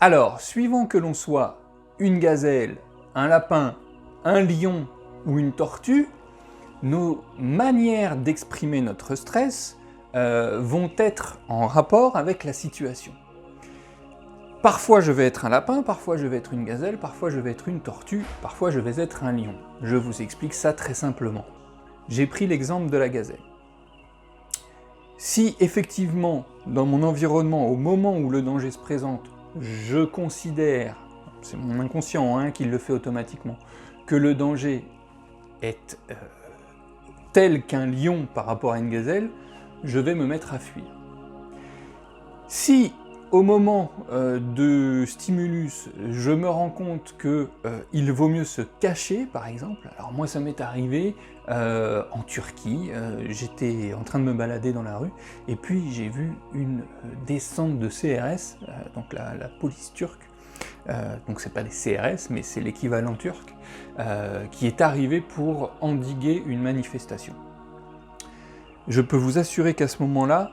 Alors, suivant que l'on soit une gazelle, un lapin, un lion ou une tortue, nos manières d'exprimer notre stress vont être en rapport avec la situation. Parfois je vais être un lapin, parfois je vais être une gazelle, parfois je vais être une tortue, parfois je vais être un lion. Je vous explique ça très simplement. J'ai pris l'exemple de la gazelle. Si effectivement, dans mon environnement, au moment où le danger se présente, je considère, c'est mon inconscient qui le fait automatiquement, que le danger est tel qu'un lion par rapport à une gazelle, je vais me mettre à fuir. Si au moment de stimulus, je me rends compte qu'il vaut mieux se cacher, par exemple, alors moi ça m'est arrivé en Turquie, j'étais en train de me balader dans la rue, et puis j'ai vu une descente de CRS, donc la police turque, donc c'est pas des CRS, mais c'est l'équivalent turc, qui est arrivé pour endiguer une manifestation. Je peux vous assurer qu'à ce moment-là,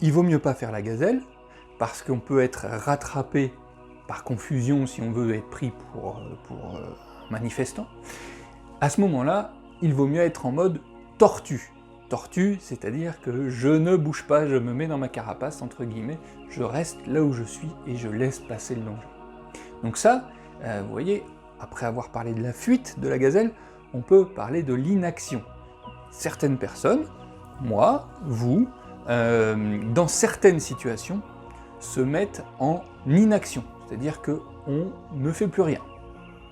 il vaut mieux pas faire la gazelle, parce qu'on peut être rattrapé par confusion si on veut être pris pour un manifestant. À ce moment-là, il vaut mieux être en mode tortue. Tortue, c'est-à-dire que je ne bouge pas, je me mets dans ma carapace, entre guillemets, je reste là où je suis et je laisse passer le danger. Donc ça, vous voyez, après avoir parlé de la fuite de la gazelle, on peut parler de l'inaction. Certaines personnes, moi, vous, dans certaines situations, se mettent en inaction, c'est-à-dire qu'on ne fait plus rien.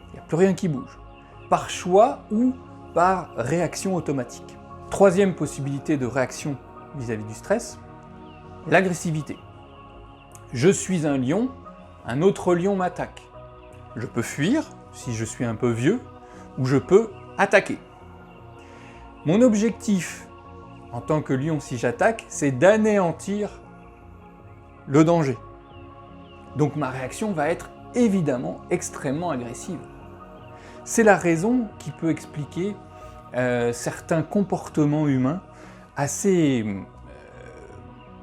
Il n'y a plus rien qui bouge, par choix ou par réaction automatique. Troisième possibilité de réaction vis-à-vis du stress, l'agressivité. Je suis un lion, un autre lion m'attaque. Je peux fuir, si je suis un peu vieux, ou je peux attaquer. Mon objectif, en tant que lion, si j'attaque, c'est d'anéantir le danger. Donc ma réaction va être évidemment extrêmement agressive. C'est la raison qui peut expliquer certains comportements humains assez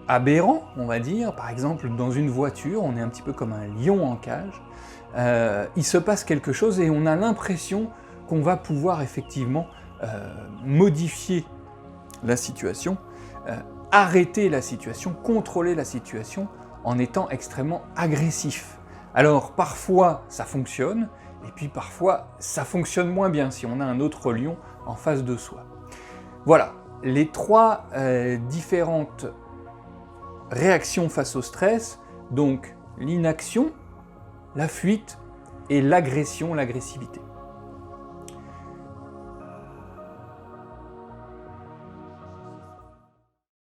aberrants, on va dire. Par exemple, dans une voiture, on est un petit peu comme un lion en cage. Il se passe quelque chose et on a l'impression qu'on va pouvoir effectivement modifier la situation, arrêter la situation, contrôler la situation en étant extrêmement agressif. Alors parfois ça fonctionne, et puis parfois ça fonctionne moins bien si on a un autre lion en face de soi. Voilà, les trois différentes réactions face au stress, donc l'inaction, la fuite et l'agression, l'agressivité.